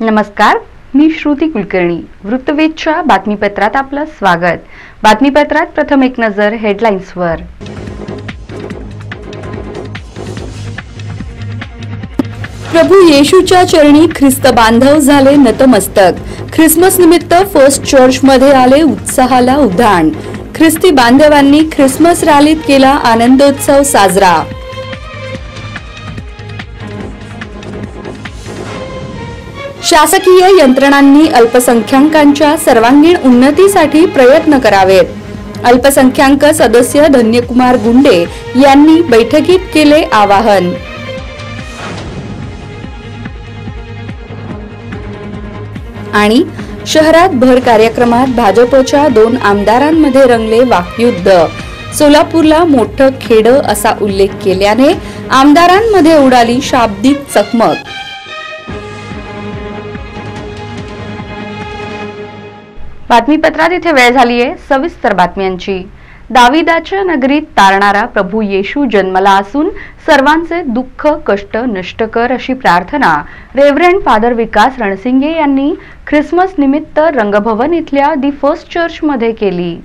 नमस्कार, मी श्रुती कुलकर्णी. वृत्तवेधच्या बातमीपत्रात आपलं स्वागत. बातमीपत्रात प्रथम एक नजर हेडलाईन्सवर. प्रभू येशूच्या चरणी ख्रिस्त बांधव झाले नतमस्तक. ख्रिसमस निमित्त फर्स्ट चर्च मध्ये आले उत्साहाला उधाण. ख्रिस्ती बांधवांनी ख्रिसमस रॅलीत केला आनंदोत्सव साजरा. शासकीय यंत्रणांनी अल्पसंख्याकांच्या सर्वांगीण उन्नतीसाठी प्रयत्न करावेत. अल्पसंख्याक सदस्य धन्यकुमार गुंडे यांनी बैठकीत केले आवाहन. आणि शहरात भर कार्यक्रमात भाजपच्या 2 आमदारांमध्ये रंगले वाकयुद्ध. सोलापूरला मोठं खेडं असा उल्लेख केल्याने आमदारांमध्ये उडाली शाब्दिक चकमक. बातमीपत्रात इथे वेळ झालीये सविस्तर बातम्यांची. दाविदाच्या नगरीत तारणारा प्रभू येशू जन्मला असून सर्वांचे दुःख कष्ट नष्ट कर अशी प्रार्थना रेव्हरंड फादर विकास रणसिंगे यांनी ख्रिसमस निमित्त रंगभवन इथल्या दी फर्स्ट चर्च मध्ये केली.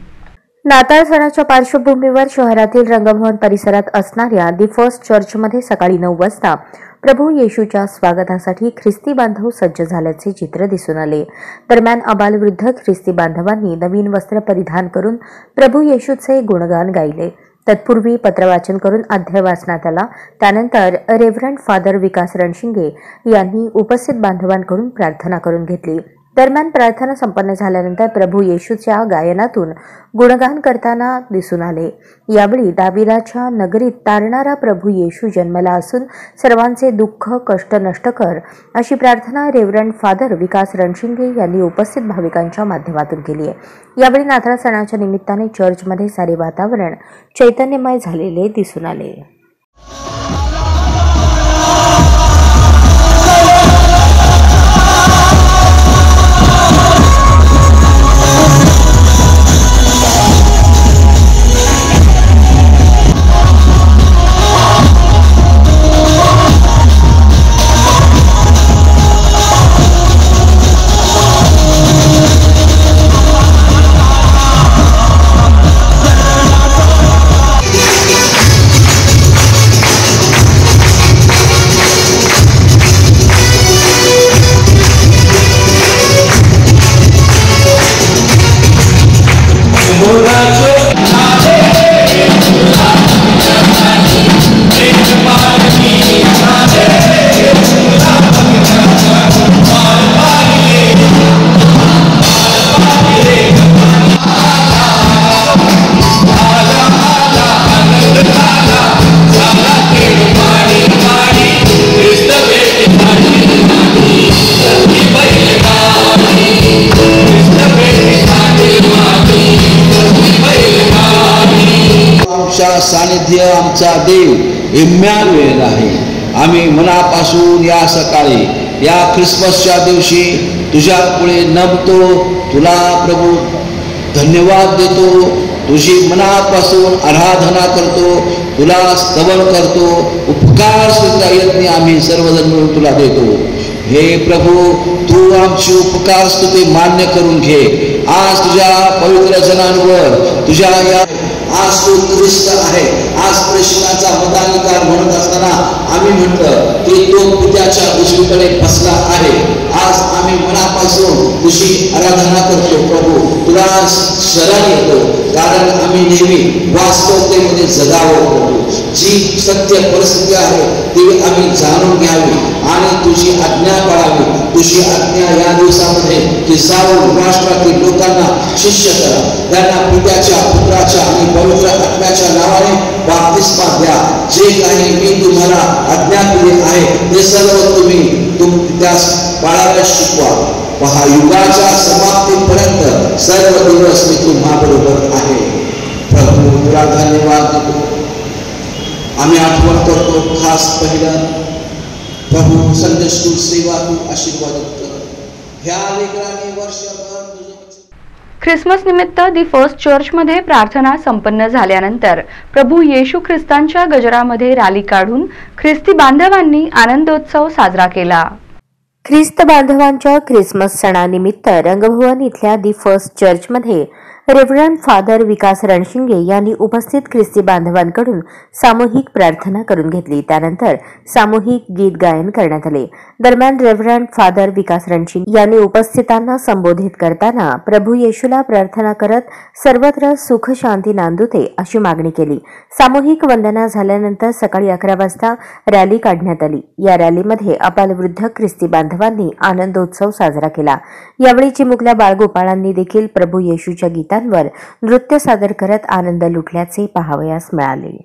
नाताळ सणाच्या पार्श्वभूमीवर शहरातील रंगभवन परिसरात असणाऱ्या दी फर्स्ट चर्चमध्ये सकाळी 9 वाजता प्रभू येशूच्या स्वागतासाठी ख्रिस्ती बांधव सज्ज झाल्याचे चित्र दिसून आले. दरम्यान आबालवृद्ध ख्रिस्ती बांधवांनी नवीन वस्त्र परिधान करून प्रभू येशूचे गुणगान गायले. तत्पूर्वी पत्रवाचन करून अध्याय वाचण्यात आला. त्यानंतर रेव्हरंड फादर विकास रणशिंगे यांनी उपस्थित बांधवांकडून प्रार्थना करून घेतली. दरम्यान प्रार्थना संपन्न झाल्यानंतर प्रभू येशूच्या गायनातून गुणगान करताना दिसून आले. यावेळी दाविदाच्या नगरीत तारणारा प्रभू येशू जन्मला असून सर्वांचे दुःख कष्ट नष्ट कर अशी प्रार्थना रेव्हरंड फादर विकास रणशिंगे यांनी उपस्थित भाविकांच्या माध्यमातून केली आहे. यावेळी नाताळ सणाच्या निमित्ताने चर्चमध्ये सारे वातावरण चैतन्यमय झालेले दिसून आले. सानिध्य आमचा देव इम्मॅन्युएल आहे. आम्ही मनापासून या सकाळी या ख्रिसमसच्या दिवशी तुझ्या पुढे नमतो. तुला प्रभू धन्यवाद देतो. तुझी मनापासून आराधना करतो. तुला स्तवन करतो. उपकार सुद्धा यज्ञ आम्ही सर्वजण मिळून तुला देतो. हे प्रभू, तू आमची उपकार स्तुती मान्य करून घे. आज तुझ्या पवित्र जनांवर तुझ्या या आज तो ख्रिस्त आहे. आज प्रश्नाचा मताधिकार म्हणत असताना आम्ही म्हटलं की तो पित्याच्या उजवीकडे बसला आहे. आज आम्ही मनापासून तुझी आराधना करतो प्रभू. तुला शरण येतो कारण आम्ही नेहमी वास्तवतेमध्ये जगावं प्रभू. जी सत्य परिस्थिती आहे ती आम्ही जाणून घ्यावी आणि तुझी आज्ञा पाळावी. तुझी आज्ञा या दिवसामध्ये की जाऊन राष्ट्रातील लोकांना शिष्य करा. त्यांना पित्याच्या पुत्राच्या आणि पवित्र आत्म्याच्या नावाने बाप्तिस्मा द्या. जे काही मी तुम्हाला आज्ञा दिली आहे ते सर्व तुम्ही त्यास पाळायला शिकवा. पहा, युगाच्या समाप्तीपर्यंत सर्व दिवस मी तुम्हाबरोबर आहे. प्रभू, तुला धन्यवाद देतो. आम्ही आठवण करतो खास पहिलं प्रभू संदेश सेवा तू आशीर्वादित कर. ह्या लेकरांनी वर्षभर ख्रिसमस निमित्त दी फर्स्ट चर्चमध्ये प्रार्थना संपन्न झाल्यानंतर प्रभू येशू ख्रिस्तांच्या गजरामध्ये रॅली काढून ख्रिस्ती बांधवांनी आनंदोत्सव साजरा केला. ख्रिस्त बांधवांच्या ख्रिसमस सणानिमित्त रंगभवन इथल्या दी फर्स्ट चर्चमध्ये रेव्हरंड फादर विकास रणशिंगे यांनी उपस्थित ख्रिस्ती बांधवांकडून सामूहिक प्रार्थना करून घेतली। त्यानंतर सामूहिक गीत गायन करण्यात आले। दरम्यान रेव्हरंड फादर विकास रणशिंगे यांनी उपस्थितांना संबोधित करताना प्रभू येशूला प्रार्थना करत सर्वत्र सुख शांती नांदू दे अशी मागणी केली। सामूहिक वंदना झाल्यानंतर सकाळी 11 वाजता रॅली काढण्यात आली। या रॅलीमध्ये अबालवृद्ध ख्रिस्ती बांधवांनी आनंदोत्सव साजरा केला। यावेळी चिमुकल्या बाळगोपाळांनी देखील प्रभू येशूच्या गीतांवर नृत्य सादर करत आनंद लुटल्याचे पाहावयास मिळाले।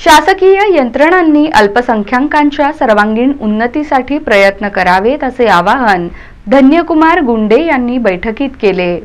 शासकीय यंत्रणांनी अल्पसंख्याकांच्या सर्वांगीण उन्नतीसाठी प्रयत्न करावेत असे आवाहन धन्यकुमार गुंडे यांनी बैठकीत केले।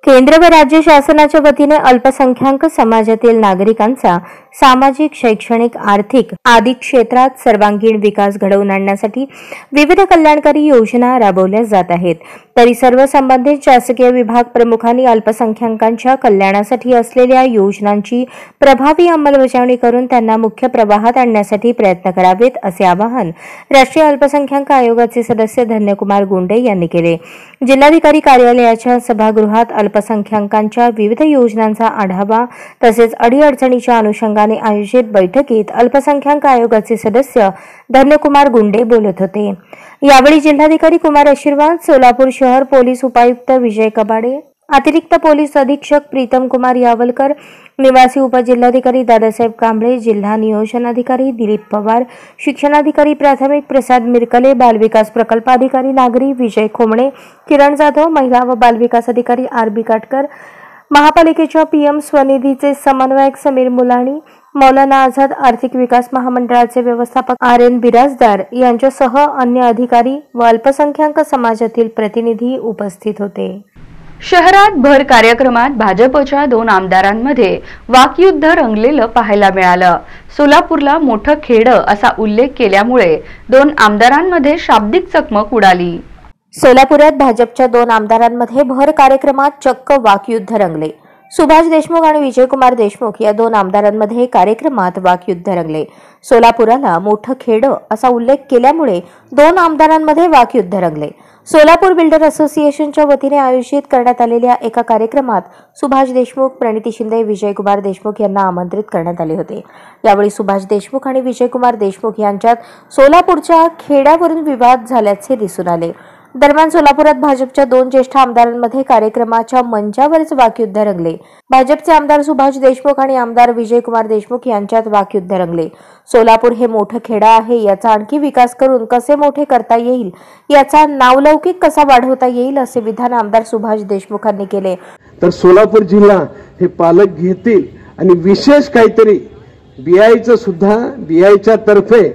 केंद्र व राज्य शासनाच्या वतीने अल्पसंख्याक समाजातील नागरिकांचा सामाजिक, शैक्षणिक, आर्थिक आदी क्षेत्रात सर्वांगीण विकास घडवून आणण्यासाठी विविध कल्याणकारी योजना राबवल्या जात आहेत। तरी सर्व संबंधित शासकीय विभाग प्रमुखांनी अल्पसंख्याकांच्या कल्याणासाठी असलेल्या योजनांची प्रभावी अंमलबजावणी करून त्यांना मुख्य प्रवाहात आणण्यासाठी प्रयत्न करावेत असे आवाहन राष्ट्रीय अल्पसंख्याक आयोगाचे सदस्य धन्यकुमार गुंडे यांनी केले। जिल्हाधिकारी कार्यालयाच्या सभागृहात अल्पसंख्याकांच्या विविध योजनांचा आढावा तसेच अडीअडचणीच्या अनुषंगाने आयोजित बैठकीत अल्पसंख्याक आयोगाचे सदस्य धन्यकुमार गुंडे बोलत होते। यावेळी जिल्हाधिकारी कुमार आशीर्वाद, सोलापूर शहर पोलीस उपायुक्त विजय कबाडे, अतिरिक्त पोलीस अधीक्षक प्रीतम कुमार यावलकर, निवासी उपजिल्हाधिकारी दादासाहेब कांबळे, जिल्हा नियोजन अधिकारी दिलीप पवार, शिक्षणाधिकारी प्राथमिक प्रसाद मिरकले, बालविकास प्रकल्पाधिकारी नागरी विजय खोमणे, किरण जाधव, महिला व बालविकास अधिकारी आरबी काटकर, महापालिकेच्या पीएम स्वनिधीचे समन्वयक समीर मुलाणी, मौलाना आझाद आर्थिक विकास महामंडळाचे व्यवस्थापक आर.एन. बिराजदार यांच्यासह अन्य अधिकारी व अल्पसंख्याक समाजातील प्रतिनिधी उपस्थित होते। शहरात भर कार्यक्रमात भाजपच्या 2 आमदारांमध्ये वाकयुद्ध रंगलेलं पाहायला मिळालं। सोलापूरला मोठं खेडं असा उल्लेख केल्यामुळे 2 आमदारांमध्ये शाब्दिक चकमक उडाली। सोलापुरात भाजपच्या 2 आमदारांमध्ये भर कार्यक्रमात चक्क वाकयुद्ध रंगले। सुभाष देशमुख आणि विजयकुमार देशमुख या 2 आमदारांमध्ये कार्यक्रमात वाकयुद्ध रंगले। सोलापुराला मोठं खेडं असा उल्लेख केल्यामुळे 2 आमदारांमध्ये वाकयुद्ध रंगले। सोलापूर बिल्डर असोसिएशनच्या वतीने आयोजित करण्यात आलेल्या एका कार्यक्रमात सुभाष देशमुख, प्रणिती शिंदे, विजयकुमार देशमुख यांना आमंत्रित करण्यात आले होते। यावेळी सुभाष देशमुख आणि विजयकुमार देशमुख यांच्यात सोलापूरच्या खेड्यावरून विवाद झाल्याचे दिसून आले। दरम्यान सोलापुरात भाजपच्या 2 ज्येष्ठ आमदारांमध्ये कार्यक्रमाच्या मंचावरच वाकयुद्ध रंगले। भाजपचे आमदार सुभाष देशमुख आणि आमदार विजयकुमार देशमुख यांच्यात वाकयुद्ध रंगले। सोलापूर हे मोठं खेडं आहे, याचा आणखी विकास करून कसे मोठे करता येईल, याचा नावलौकिक कसा वाढवता येईल असे विधान आमदार सुभाष देशमुखांनी केले। तर सोलापूर जिल्हा हे पालक घेतील आणि विशेष काहीतरी बीआयचं सुद्धा बीआयच्या तर्फे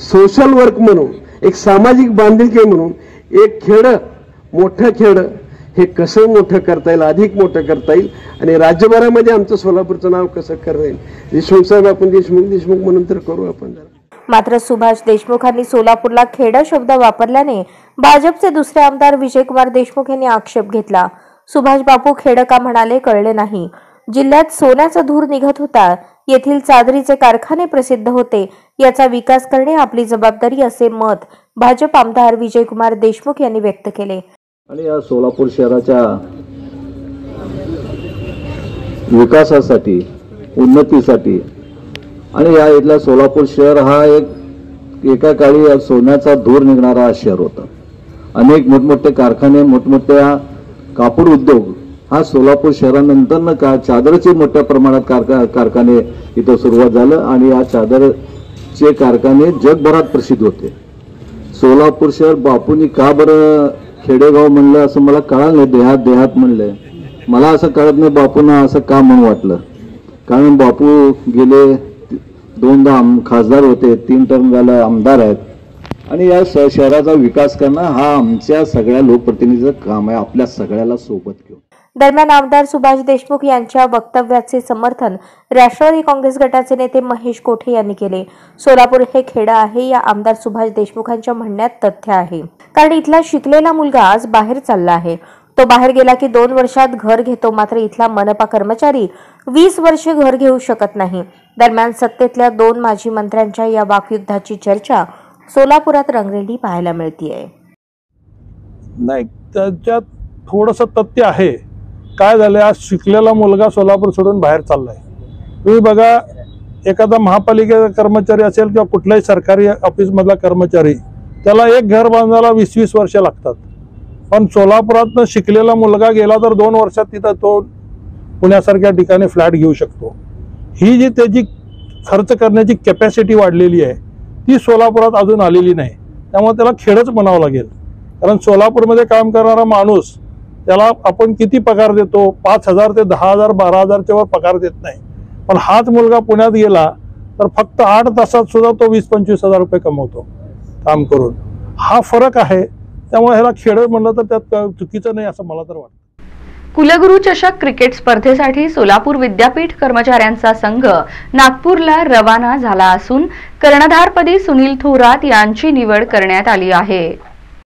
सोशल वर्क म्हणून एक सामाजिक बांधिलकी म्हणून एक खेडं, मोठं खेडं हे कसं मोठं करता येईल, अधिक मोठं करता येईल आणि राज्यभरामध्ये आमचं सोलापूरचं नाव कसं करता येईल। देशमुख साहेब आपण देशमुख म्हणून तर करू आपण। मात्र सुभाष देशमुखांनी सोलापूरला खेडं शब्द वापरल्याने भाजपचे दुसरे आमदार विजयकुमार देशमुख यांनी आक्षेप घेतला। सुभाष बापू खेडं का म्हणाले कळले नाही। जिल्ह्यात सोन्याचा धूर निघत होता, येथील चादरीचे कारखाने प्रसिद्ध होते, याचा विकास करणे आपली जबाबदारी असे मत भाजप आमदार विजयकुमार देशमुख यांनी व्यक्त केले। आणि या सोलापूर शहराच्या विकासासाठी, उन्नतीसाठी आणि या इथला सोलापूर शहर हा एका काळी सोन्याचा धूर निघणारा शहर होता। अनेक मोठमोठे कारखाने, मोठमोठ्या कापड उद्योग हा सोलापूर शहरानंतर चादरचे मोठ्या प्रमाणात कारखाने इथं सुरुवात झालं आणि या चादरचे कारखाने जगभरात प्रसिद्ध होते। सोलापूर शहर बापूंनी का बरं खेडेगाव म्हणलं असं मला कळलं नाही। देहात म्हणलंय, मला असं कळत नाही बापूंना असं का म्हणून वाटलं, कारण बापू गेले 2दा खासदार होते, 3 टर्म झाला आमदार आहेत आणि या शहराचा विकास करणं हा आमच्या सगळ्या लोकप्रतिनिधीचं काम आहे, आपल्या सगळ्याला सोबत घेऊन। दरम्यान आमदार सुभाष देशमुख यांच्या वक्तव्याचे समर्थन राष्ट्रवादी काँग्रेस गटाचे नेते महेश कोठे यांनी केले। सोलापूर हे खेडं आहे या आमदार सुभाष देशमुखांच्या म्हणण्यात तथ्य आहे, कारण इथला शिकलेला मुलगा आज बाहेर चालला आहे। तो बाहेर गेला की 2 वर्षात घर घेतो, मात्र इथला मनपा कर्मचारी 20 वर्षे घर घेऊ शकत नाही। दरम्यान सत्तेतल्या 2 माजी मंत्र्यांच्या या वाकयुद्धाची चर्चा सोलापुरात रंगलेली पाहायला मिळतेय। नाही, त्याच्यात थोडंसं तथ्य आहे। काय झालं, आज शिकलेला मुलगा सोलापूर सोडून बाहेर चाललाय। तुम्ही बघा, एखादा महापालिकेचा कर्मचारी असेल किंवा कुठल्याही सरकारी ऑफिस मधला कर्मचारी, त्याला एक घर बांधायला 20-20 वर्ष लागतात, पण सोलापुरात शिकलेला मुलगा गेला तर 2 वर्षात तिथं तो पुण्यासारख्या ठिकाणी फ्लॅट घेऊ शकतो। ही जी त्याची खर्च करण्याची कॅपॅसिटी वाढलेली आहे ती सोलापुरात अजून आलेली नाही। त्यामुळे त्याला खेडच म्हणावं लागेल, कारण सोलापूरमध्ये काम करणारा माणूस त्याला आपण किती पगार देतो, 5,000 ते 10,000 12,000च्या वर पगार देत नाही, पण हाच मुलगा पुण्यात गेला तर फक्त 8 तासात सुद्धा तो 20-25 हजार रुपये कमवतो काम करून। हा फरक आहे, त्यामुळे ह्याला खेड म्हणलं तर त्यात चुकीचं नाही असं मला तर वाटतं। कुलगुरू चषक क्रिकेट स्पर्धेसाठी सोलापूर विद्यापीठ कर्मचाऱ्यांचा संघ नागपूरला रवाना झाला असून कर्णधारपदी सुनील थोरात यांची निवड करण्यात आली आहे।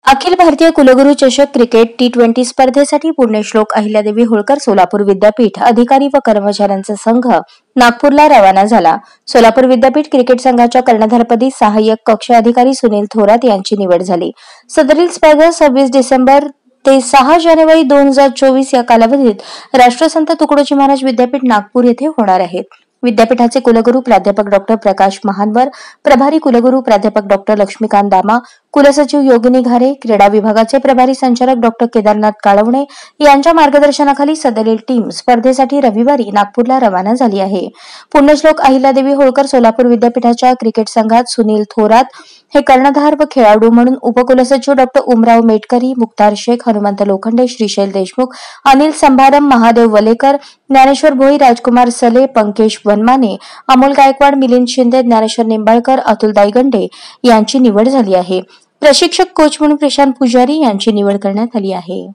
अखिल भारतीय कुलगुरू चषक क्रिकेट T20 स्पर्धेसाठी पुण्यश्लोक अहिल्यादेवी होळकर सोलापूर विद्यापीठ अधिकारी व कर्मचाऱ्यांचा संघ नागपूरला रवाना झाला। सोलापूर विद्यापीठ क्रिकेट संघाच्या कर्णधारपदी सहाय्यक कक्ष अधिकारी सुनील थोरात यांची निवड झाली। सदरील स्पर्धा 26 डिसेंबर ते 6 जानेवारी 2024 या कालावधीत राष्ट्रसंत तुकडोजी महाराज विद्यापीठ नागपूर येथे होणार आहेत। विद्यापीठाचे कुलगुरू प्राध्यापक डॉक्टर प्रकाश महानवर, प्रभारी कुलगुरू प्राध्यापक डॉक्टर लक्ष्मीकांत दामा, कुलसचिव योगिनी घारे, क्रीडा विभागाचे प्रभारी संचालक डॉक्टर केदारनाथ काळवणे यांच्या मार्गदर्शनाखाली सदरील टीम स्पर्धेसाठी रविवारी नागपूरला रवाना झाली आहे। पुण्यश्लोक अहिल्यादेवी होळकर सोलापूर विद्यापीठाच्या क्रिकेट संघात सुनील थोरात हे कर्णधार व खेळाडू म्हणून उपकुलसचिव डॉक्टर उमराव मेटकरी, मुक्तार शेख, हनुमंत लोखंडे, श्रीशैल देशमुख, अनिल संभारम, महादेव वलेकर, ज्ञानेश्वर भोई, राजकुमार सले, पंकेश वनमाने, अमोल गायकवाड, मिलिंद शिंदे, ज्ञानेश्वर निंबाळकर, अतुल दायगंडे यांची निवड झाली आहे। प्रशिक्षक कोच म्हणून प्रशांत पुजारी यांची निवड करण्यात आली आहे।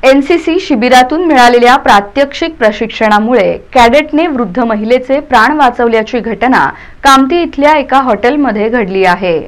एनसीसी शिबिरातून मिळालेल्या प्रात्यक्षिक प्रशिक्षणामुळे कॅडेटने वृद्ध महिलेचे प्राण वाचवल्याची घटना कामती इथल्या एका हॉटेलमध्ये घडली आहे।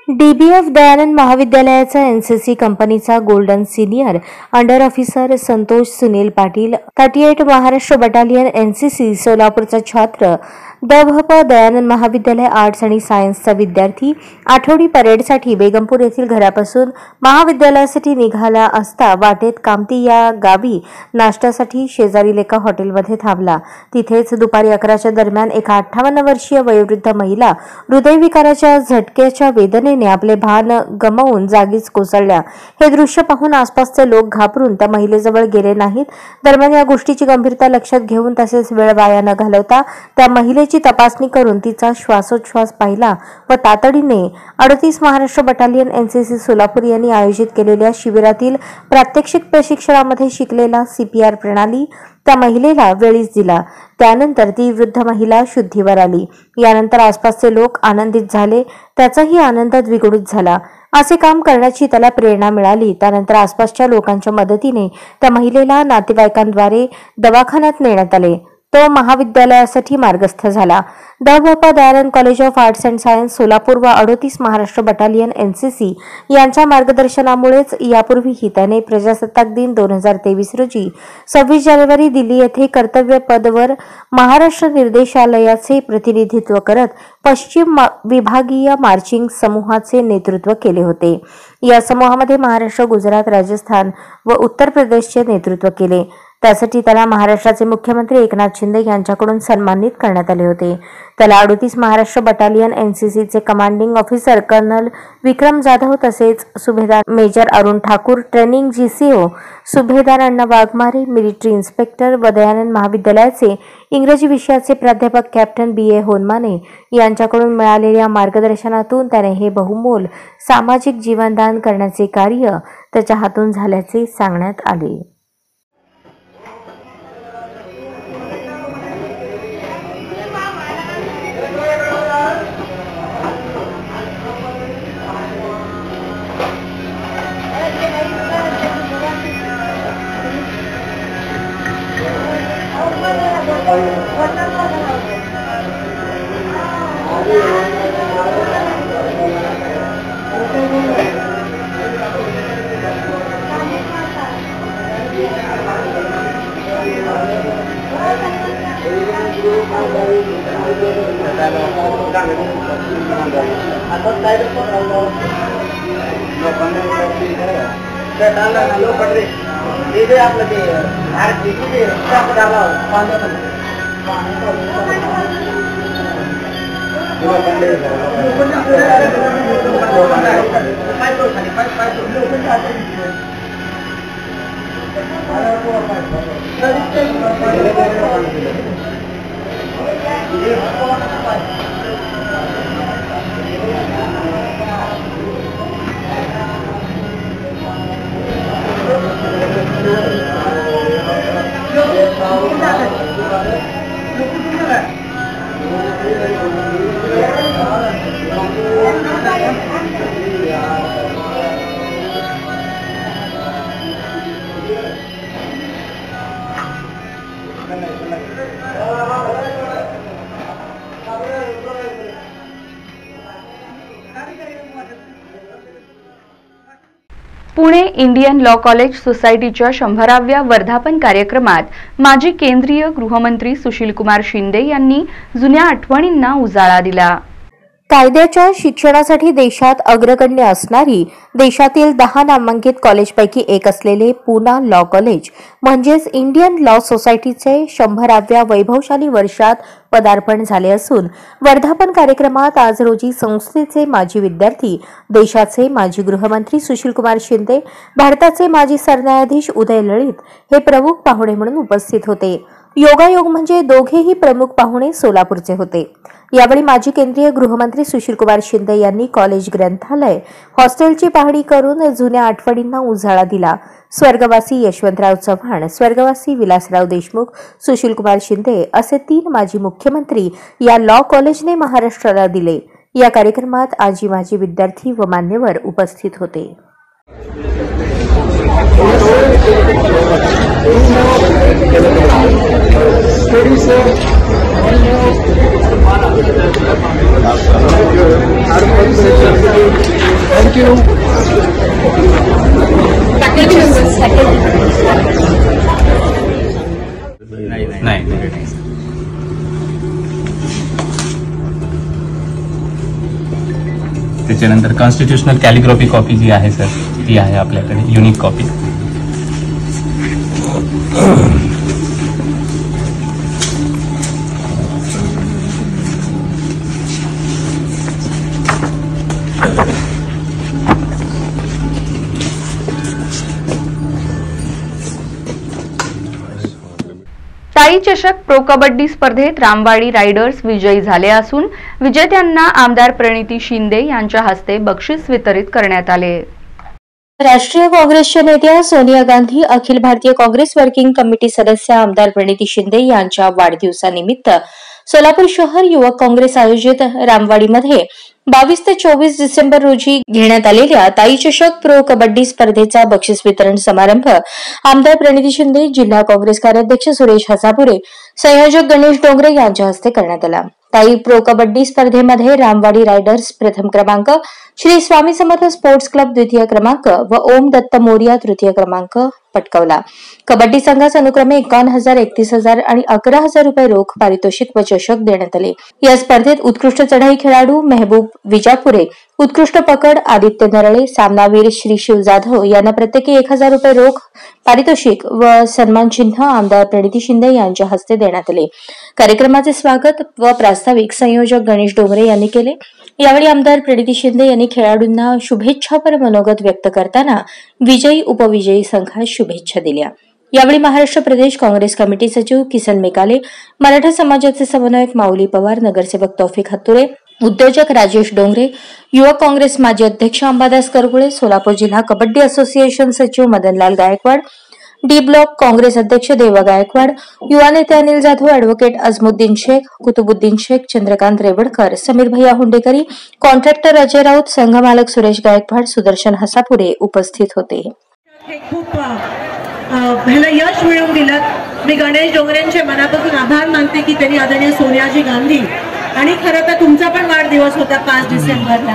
DBF दयानंद महाविद्यालयाचा एनसीसी कंपनीचा golden senior under officer Santosh Sunil Patil 38 Maharashtra battalion NCC सोलापूरचा छात्र द.भ.प. दयानंद महाविद्यालय आर्ट्स आणि सायन्सचा विद्यार्थी आठवडी परेडसाठी बेगमपूर येथील घरापासून महाविद्यालयासाठी निघाला असता वाटेत कामती या गावी नाश्त्यासाठी शेजारील एका हॉटेलमध्ये थांबला। तिथेच दुपारी 11च्या दरम्यान एका 58 वर्षीय वयोवृद्ध महिला हृदयविकाराच्या झटक्याच्या वेदनेने आपले भान गमावून जागीच कोसळल्या। हे दृश्य पाहून आसपासचे लोक घाबरून त्या महिलेजवळ गेले नाहीत। दरम्यान या गोष्टीची गंभीरता लक्षात घेऊन तसेच वेळ वाया न घालवता त्या महिलेची तपासणी करून तिचा श्वासोच्छ्वास पाहिला व तातडीने 38 महाराष्ट्र बटालियन एनसीसी सोलापूर यांनी आयोजित केलेल्या शिबिरातील प्रात्यक्षिक प्रशिक्षणामध्ये शिकलेला CPR प्रणाली त्या महिलेला वेळीच दिला। त्यानंतर ती वृद्ध महिला शुद्धीवर आली। यानंतर आसपासचे लोक आनंदित झाले, त्याचाही आनंद द्विगुणित झाला। असे काम करण्याची त्याला प्रेरणा मिळाली। त्यानंतर आसपासच्या लोकांच्या मदतीने त्या महिलेला नातेवाईकांद्वारे दवाखान्यात नेण्यात आले। तो महाविद्यालयासाठी मार्गस्थ झाला. The. Dayanand college of arts and science Solapur व 38 महाराष्ट्र बटालियन NCC यांच्या मार्गदर्शनामुळेच यापूर्वीही त्याने प्रजासत्ताक दिन 2023 रोजी 26 जानेवारी दिल्ली येथे कर्तव्य पदवर महाराष्ट्र निर्देशालयाचे प्रतिनिधित्व करत पश्चिम विभागीय मार्चिंग समूहाचे नेतृत्व केले होते. या समूहामध्ये महाराष्ट्र, गुजरात, राजस्थान व उत्तर प्रदेशचे नेतृत्व केले. त्यासाठी त्याला महाराष्ट्राचे मुख्यमंत्री एकनाथ शिंदे यांच्याकडून सन्मानित करण्यात आले होते. त्याला 38 महाराष्ट्र बटालियन NCCचे commanding officer colonel Vikram Jadhav तसेच Subedar major Arun Thakur, training GCO Subedar अण्णा वाघमारे, मिलिटरी इन्स्पेक्टर व दयानंद महाविद्यालयाचे इंग्रजी विषयाचे प्राध्यापक कॅप्टन BA होनमाने यांच्याकडून मिळालेल्या मार्गदर्शनातून त्याने हे बहुमोल सामाजिक जीवनदान करण्याचे कार्य त्याच्या हातून झाल्याचे सांगण्यात आले. पुणे इंडियन लॉ कॉलेज सोसायटीच्या 100व्या वर्धापन कार्यक्रमात माजी केंद्रीय गृहमंत्री सुशीलकुमार शिंदे यांनी जुन्या आठवणींना उजाळा दिला. कायद्याच्या शिक्षणासाठी देशात अग्रगण्य असणारी देशातील 10 नामांकित कॉलेजपैकी एक असलेले पूना लॉ कॉलेज म्हणजेच इंडियन लॉ सोसायटीचे 100व्या वैभवशाली वर्षात पदार्पण झाले असून वर्धापन कार्यक्रमात आज रोजी संस्थेचे माजी विद्यार्थी, देशाचे माजी गृहमंत्री सुशीलकुमार शिंदे, भारताचे माजी सरन्यायाधीश उदय लळित हे प्रमुख पाहुणे म्हणून उपस्थित होते. योगायोग म्हणजे दोघेही प्रमुख पाहुणे सोलापूरचे होते. यावेळी माजी केंद्रीय गृहमंत्री सुशीलकुमार शिंदे यांनी कॉलेज ग्रंथालय, हॉस्टेलची पाहणी करून जुन्या आठवणींना उजाळा दिला. स्वर्गवासी यशवंतराव चव्हाण, स्वर्गवासी विलासराव देशमुख, सुशीलकुमार शिंदे असे 3 माजी मुख्यमंत्री या लॉ कॉलेजने महाराष्ट्राला दिले. या कार्यक्रमात आजी माजी विद्यार्थी व मान्यवर उपस्थित होते. Thank you. त्याच्यानंतर कॉन्स्टिट्यूशनल कॅलिग्राफी कॉपी जी आहे सर, ती आहे आपल्याकडे युनिक कॉपी. ताई चषक प्रो कबड्डी स्पर्धेत रामवाडी रायडर्स विजयी झाले असून विजेत्यांना आमदार प्रणिती शिंदे यांच्या हस्ते बक्षीस वितरित करण्यात आले. राष्ट्रीय काँग्रेसच्या नेत्या सोनिया गांधी, अखिल भारतीय काँग्रेस वर्किंग कमिटी सदस्य आमदार प्रणिती शिंदे यांच्या वाढदिवसानिमित्त सोलापूर शहर युवक काँग्रेस आयोजित रामवाडीमध्ये 22 ते 24 डिसेंबर रोजी घेण्यात आलेल्या ताई चषक प्रो कबड्डी स्पर्धेचा बक्षीस वितरण समारंभ आमदार प्रणिती शिंदे, जिल्हा काँग्रेस कार्याध्यक्ष सुरेश हसापुरे, संयोजक गणेश डोंगरे यांच्या हस्ते करण्यात आला। ताई प्रो कबड्डी स्पर्धेमध्ये रामवाडी रायडर्स प्रथम क्रमांक, श्री स्वामी समर्थ स्पोर्ट्स क्लब द्वितीय क्रमांक व ओम दत्त मोरिया तृतीय क्रमांक पटकावला। कबड्डी संघास अनुक्रमे 51,000, 31,000 आणि 11,000 रुपये रोख पारितोषिक व चषक देण्यात आले। या स्पर्धेत उत्कृष्ट चढाई खेळाडू मेहबूब विजापुरे, उत्कृष्ट पकड आदित्य नरळे, सामनावीर श्री शिव जाधव यांना प्रत्येकी 1,000 रुपये रोख पारितोषिक व सन्मान चिन्ह आमदार प्रणिती शिंदे यांच्या हस्ते देण्यात आले। कार्यक्रमाचे स्वागत व प्रास्ताविक संयोजक गणेश डोंगरे यांनी केले। यावेळी आमदार प्रणिती शिंदे यांनी खेळाडूंना शुभेच्छापर मनोगत व्यक्त करताना विजयी उपविजयी संघास शुभेच्छा दिल्या। यावेळी महाराष्ट्र प्रदेश काँग्रेस कमिटी सचिव किसन मेकाले, मराठा समाजाचे समन्वयक माऊली पवार, नगरसेवक तौफिक हत्तुरे, उद्योजक राजेश डोंगरे, युवक काँग्रेस माजी अध्यक्ष अंबादास करगुळे, सोलापूर जिल्हा कबड्डी असोसिएशन सचिव मदनलाल गायकवाड, डी ब्लॉक काँग्रेस अध्यक्ष देवा गायकवाड, युवा नेते अनिल जाधव, ॲडव्होकेट अजमुद्दीन शेख, कुतुबुद्दीन शेख, चंद्रकांत रेवडकर, समीर भैया हुंडेकरी, कॉन्ट्रॅक्टर अजय राऊत, संघमालक सुरेश गायकवाड, सुदर्शन हसापुरे उपस्थित होते। खूप ह्याला यश मिळवून दिलं। मी गणेश डोंगरेंचे मनापासून आभार मानते की त्यांनी आदरणीय सोनियाजी गांधी आणि खरं तर तुमचा पण वाढदिवस होता 5 डिसेंबरला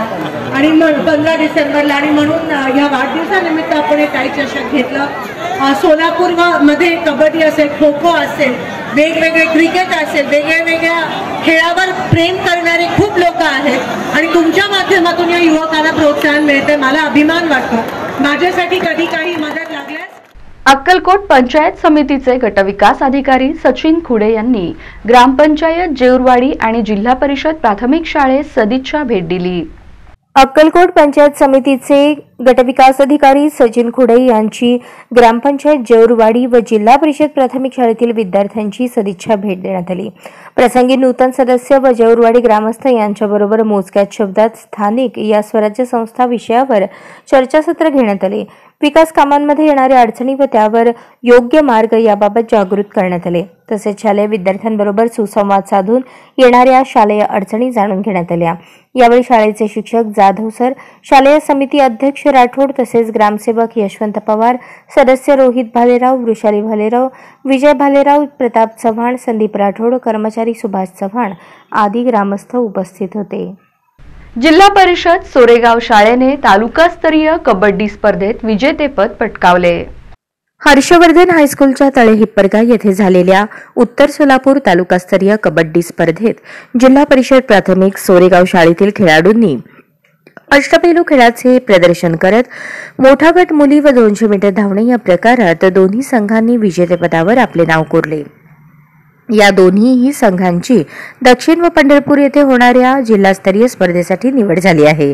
आणि 15 डिसेंबरला आणि म्हणून या वाढदिवसानिमित्त आपण एक ताई चषक घेतलं। सोलापूर मध्ये कबड्डी असेल, खो खो असेल, वेगवेगळे क्रिकेट असेल, वेगवेगळ्या खेळावर प्रेम करणारे खूप लोक आहेत आणि तुमच्या माध्यमातून या युवकांना प्रोत्साहन मिळते। मला अभिमान वाटतो। माझ्यासाठी कधी काही मदत लागल्यास अक्कलकोट पंचायत समितीचे गटविकास अधिकारी सचिन खुडे यांनी ग्रामपंचायत जेऊरवाडी आणि जिल्हा परिषद प्राथमिक शाळेत सदिच्छा भेट दिली। अक्कलकोट पंचायत समितीचे गटविकास अधिकारी सचिन खुडे यांची ग्रामपंचायत जेऊरवाडी व जिल्हा परिषद प्राथमिक शाळेतील विद्यार्थ्यांची सदिच्छा भेट देण्यात आली। प्रसंगी नूतन सदस्य व जेऊरवाडी ग्रामस्थ यांच्याबरोबर मोजक्यात शब्दात स्थानिक या स्वराज्य संस्था विषयावर चर्चासत्र घेण्यात आले। विकास कामांमध्ये येणाऱ्या अडचणी व त्यावर योग्य मार्ग याबाबत जागृत करण्यात आले। तसेच शालेय विद्यार्थ्यांबरोबर सुसंवाद साधून येणाऱ्या शालेय अडचणी जाणून घेण्यात आल्या। यावेळी शाळेचे शिक्षक जाधव सर, शालेय समिती अध्यक्ष राठोड तसेच ग्रामसेवक यशवंत पवार, सदस्य रोहित भालेराव, वृषाली भालेराव, विजय भालेराव, प्रताप चव्हाण, संदीप राठोड, कर्मचारी सुभाष चव्हाण आदी ग्रामस्थ उपस्थित होते। जिल्हा परिषद सोरेगाव शाळेने तालुकास्तरीय कबड्डी स्पर्धेत विजेतेपद पटकावले। हर्षवर्धन हायस्कूलच्या तळे हिप्परगा येथे झालेल्या उत्तर सोलापूर तालुकास्तरीय कबड्डी स्पर्धेत जिल्हा परिषद प्राथमिक सोरेगाव शाळेतील खेळाडूंनी अष्टपैलू खेळाचे प्रदर्शन करत मोठा गट मुली व 200 मीटर धावणे या प्रकारात दोन्ही संघांनी विजेतेपदावर आपले नाव कोरले। या दोन्हीही संघांची दक्षिण व पंढरपूर येथे होणाऱ्या जिल्हास्तरीय स्पर्धेसाठी निवड झाली आहे।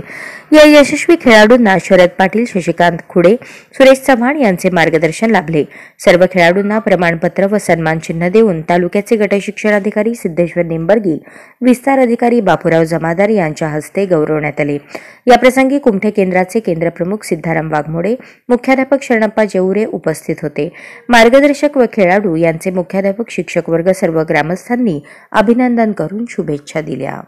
या यशस्वी खेळाडूंना शरद पाटील, शशिकांत खुडे, सुरेश चव्हाण यांचे मार्गदर्शन लाभले। सर्व खेळाडूंना प्रमाणपत्र व सन्मान चिन्ह देऊन तालुक्याचे गट शिक्षणाधिकारी सिद्धेश्वर निंबर्गी, विस्तार अधिकारी बापूराव जमादार यांच्या हस्ते गौरवण्यात आले। याप्रसंगी कुमठे केंद्राचे केंद्रप्रमुख सिद्धाराम वाघमोडे, मुख्याध्यापक शरणप्पा जेऊरे उपस्थित होते। मार्गदर्शक व खेळाडू यांचे मुख्याध्यापक, शिक्षक वर्ग सर्व ग्रामस्थांनी अभिनंदन करून शुभेच्छा दिल्या।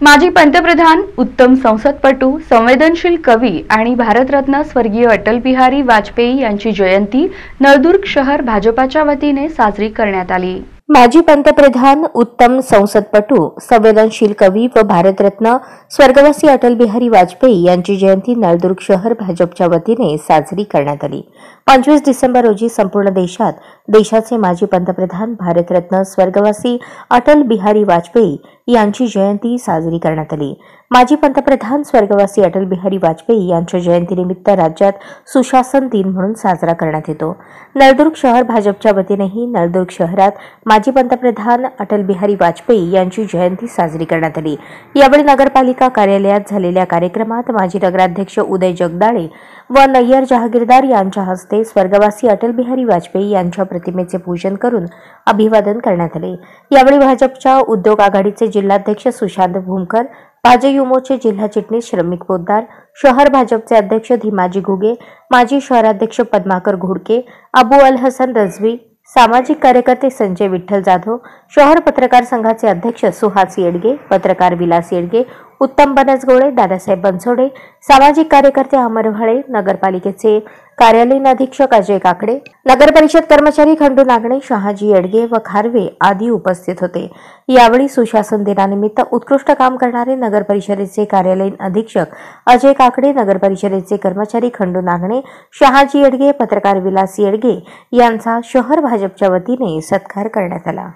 माजी पंतप्रधान, उत्तम संसदपटू, संवेदनशील कवी आणि भारतरत्न स्वर्गीय अटल बिहारी वाजपेयी यांची जयंती नळदुर्ग शहर भाजपाच्या वतीने साजरी करण्यात आली। माजी पंतप्रधान, उत्तम संसदपटू, संवेदनशील कवी व भारतरत्न स्वर्गवासी अटल बिहारी वाजपेयी यांची जयंती नळदुर्ग शहर भाजपच्या वतीने साजरी करण्यात आली। 25 डिसेंबर रोजी संपूर्ण देशात देशाचे माजी पंतप्रधान, भारतरत्न स्वर्गवासी अटल बिहारी वाजपेयी यांची जयंती साजरी करण्यात आली। माजी पंतप्रधान स्वर्गवासी अटल बिहारी वाजपेयी यांच्या जयंतीनिमित्त राज्यात सुशासन दिन म्हणून साजरा करण्यात येतो। नळदुर्ग शहर भाजपच्या वतीनेही नळदुर्ग शहरात माजी पंतप्रधान अटल बिहारी वाजपेयी यांची जयंती साजरी करण्यात आली। यावेळी नगरपालिका कार्यालयात झालेल्या कार्यक्रमात माजी नगराध्यक्ष उदय जगदाळे व नय्यर जहागीरदार यांच्या हस्ते स्वर्गवासी अटल बिहारी वाजपेयी यांच्या प्रतिमेचे पूजन करून अभिवादन करण्यात आले। यावेळी भाजपच्या उद्योग आघाडीचे जिल्हाध्यक्ष सुशांत भूमकर, भाजयुमोचे जिल्हा चिटणीस श्रमिक पोद्दार, शहर भाजपचे अध्यक्ष धीमाजी घुगे, माजी शहराध्यक्ष पद्माकर घोडके, अबू अल हसन रजवी, सामाजिक कार्यकर्ते संजय विठ्ठल जाधव, शहर पत्रकार संघाचे अध्यक्ष सुहास येडगे, पत्रकार विलास येडगे, उत्तम बनसगोळे, दादासाहेब बनसोडे, सामाजिक कार्यकर्ते अमर व्हाळे, नगरपालिकेचे कार्यालयीन अधीक्षक अजय काकडे, नगर परिषद कर्मचारी खंडू नागणे, शहाजी येडगे व खारवे आदी उपस्थित होते। यावेळी सुशासन दिनानिमित्त उत्कृष्ट काम करणारे नगर परिषदेचे कार्यालयीन अधीक्षक अजय काकडे, नगर परिषदेचे कर्मचारी खंडू नागणे, शहाजी येडगे, पत्रकार विलास येडगे यांचा शहर भाजपच्या वतीने सत्कार करण्यात आला।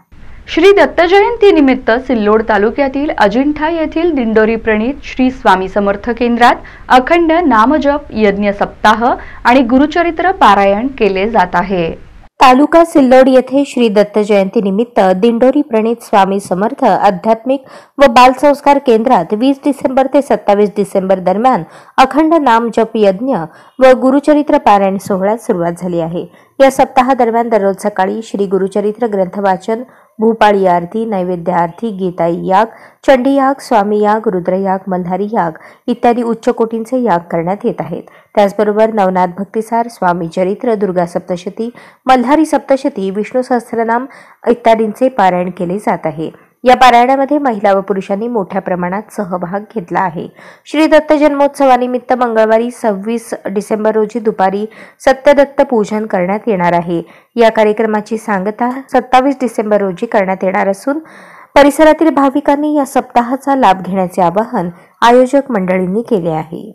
श्री दत्त जयंती निमित्त सिल्लोड तालुक्यातील अजिंठा येथील दिंडोरी प्रणीत श्री स्वामी समर्थ केंद्रात अखंड नामजप यज्ञ सप्ताह आणि गुरुचरित्र पारायण केले जात आहे। तालुका सिल्लोड येथे श्री दत्त जयंती निमित्त दिंडोरी प्रणीत स्वामी समर्थ आध्यात्मिक व बाल संस्कार केंद्रात 20 डिसेंबर ते 27 डिसेंबर दरम्यान अखंड नाम जप यज्ञ व गुरुचरित्र पारायण सोहळ्यास सुरुवात झाली आहे। या सप्ताहादरम्यान दररोज सकाळी श्री गुरुचरित्र ग्रंथ वाचन, भूपाळी आरती, नैवेद्य आरती, गीताई याग, चंडी याग, स्वामी याग, रुद्र याग, मल्हारी याग इत्यादी उच्च कोटींचे याग करण्यात येत आहेत। त्याचबरोबर नवनाथ भक्तिसार, स्वामी चरित्र, दुर्गा सप्तशती, मल्हारी सप्तशती, विष्णू सहस्त्रनाम इत्यादींचे पारायण केले जात आहे। या पारायणामध्ये महिला व पुरुषांनी मोठ्या प्रमाणात सहभाग घेतला आहे। श्री दत्त जन्मोत्सवानिमित्त मंगळवारी 26 डिसेंबर रोजी दुपारी सत्यदत्त पूजन करण्यात येणार आहे। या कार्यक्रमाची सांगता 27 डिसेंबर रोजी करण्यात येणार असून परिसरातील भाविकांनी या सप्ताहाचा लाभ घेण्याचे आवाहन आयोजक मंडळींनी केले आहे।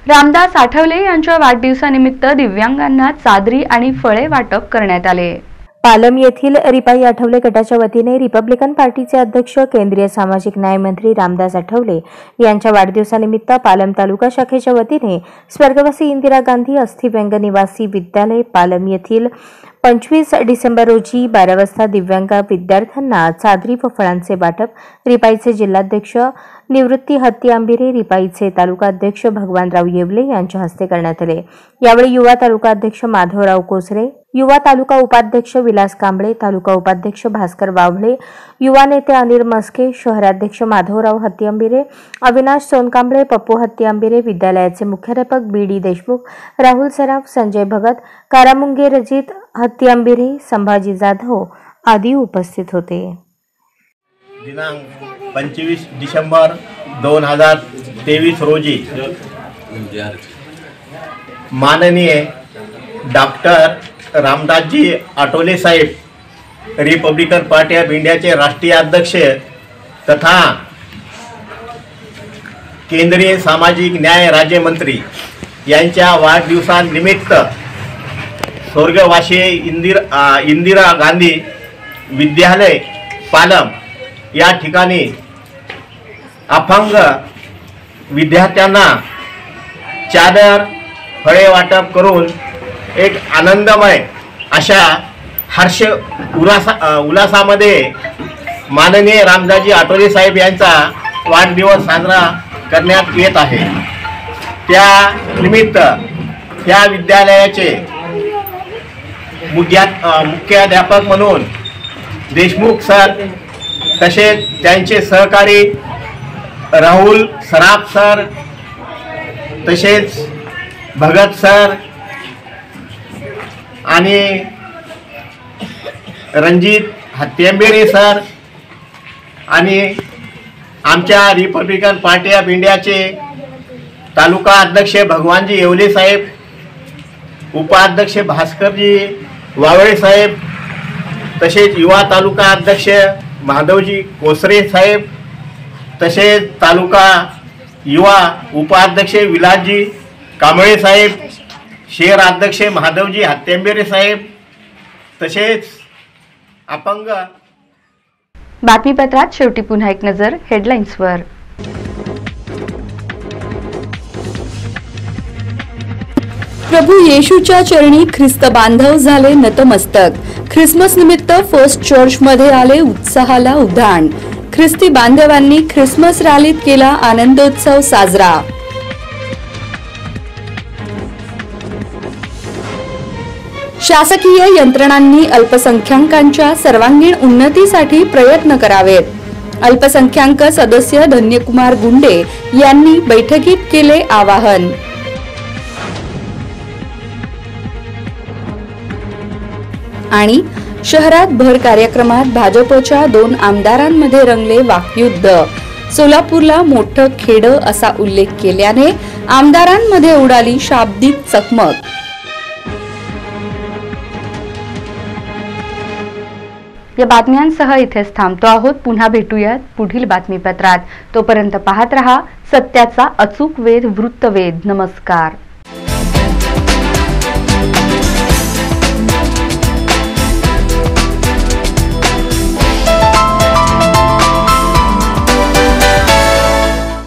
रामदास आठवले यांच्या वाढदिवसानिमित्त दिव्यांगांना चादरी आणि फळे वाटप करण्यात आले। पालम येथील रिपाई आठवले गटाच्या वतीने रिपब्लिकन पार्टीचे अध्यक्ष केंद्रीय सामाजिक न्याय मंत्री रामदास आठवले यांच्या वाढदिवसानिमित्त पालम तालुका शाखेच्या वतीने स्वर्गवासी इंदिरा गांधी अस्थिव्यंग निवासी विद्यालय पालम येथील 25 डिसेंबर रोजी 12 वाजता दिव्यांग विद्यार्थ्यांना चादरी व फळांचे वाटप रिपाईचे जिल्हाध्यक्ष निवृत्ती हत्ती आंबिरे, रिपाईचे तालुका अध्यक्ष भगवानराव येवले यांच्या हस्ते करण्यात आले। यावेळी युवा तालुका अध्यक्ष माधवराव कोसरे, युवा तालुका उपाध्यक्ष विलास कांबळे, तालुका उपाध्यक्ष भास्कर वावळे, युवा नेते अनिल मस्के, शहराध्यक्ष माधवराव हत्ती आंबिरे, अविनाश सोनकांबळे, पप्पू हत्ती आंबिरे, विद्यालयाचे मुख्याध्यापक बी.डी. देशमुख, राहुल सराफ, संजय भगत, कारामुंगे रजित हत्ती आंबिरे, संभाजी जाधव आदी उपस्थित होते। दिनांक 25 डिसेंबर 2023 रोजी माननीय डॉक्टर रामदासजी आठवले साहेब रिपब्लिकन पार्टी ऑफ इंडियाचे राष्ट्रीय अध्यक्ष तथा केंद्रीय सामाजिक न्याय राज्यमंत्री यांच्या वाढदिवसानिमित्त स्वर्गवासी इंदिरा गांधी विद्यालय पालम या ठिकाणी अपंग विद्यार्थ्यांना चादर फळे वाटप करून एक आनंदमय अशा हर्ष उल्हासामध्ये माननीय रामदासजी आठवले साहेब यांचा वाढदिवस साजरा करण्यात येत आहे। त्या निमित्त या विद्यालयाचे मुख्याध्यापक म्हणून देशमुख सर तसेच त्यांचे सहकारी राहुल सराफ सर तसेच भगत सर आणि रणजित हत्तीआंबिरे सर आणि आमच्या रिपब्लिकन पार्टी ऑफ इंडियाचे तालुका अध्यक्ष भगवानजी येवले साहेब, उपाध्यक्ष भास्करजी वावळे साहेब तसेच युवा तालुका अध्यक्ष माधवजी कोसरे साहेब तसेच तालुका युवा उपाध्यक्ष विलासजी कांबळे साहेब, शहर अध्यक्ष माधवजी हत्तीआंबिरे साहेब तसेच अपंग बातमीपत्रात शेवटी पुन्हा एक नजर हेडलाईन्सवर. प्रभू येशूच्या चरणी ख्रिस्त बांधव झाले नतमस्तक. ख्रिसमस निमित्त फर्स्ट चर्च मध्ये आले उत्साहाला उधाण. ख्रिस्ती बांधवांनी ख्रिसमस रॅलीत केला आनंदोत्सव साजरा. शासकीय यंत्रणांनी अल्पसंख्याकांच्या सर्वांगीण उन्नतीसाठी प्रयत्न करावेत. अल्पसंख्याक सदस्य धन्यकुमार गुंडे यांनी बैठकीत केले आवाहन. आणि शहरात भर कार्यक्रमात भाजपच्या 2 आमदारांमध्ये रंगले वाकयुद्ध. सोलापूरला मोठं खेडं असा उल्लेख केल्याने आमदारांमध्ये उडाली शाब्दिक चकमक. या बातम्यांसह इथेच थांबतो आहोत. पुन्हा भेटूयात पुढील बातमीपत्रात. तोपर्यंत पाहत रहा सत्याचा अचूक वेध वृत्तवेध. नमस्कार.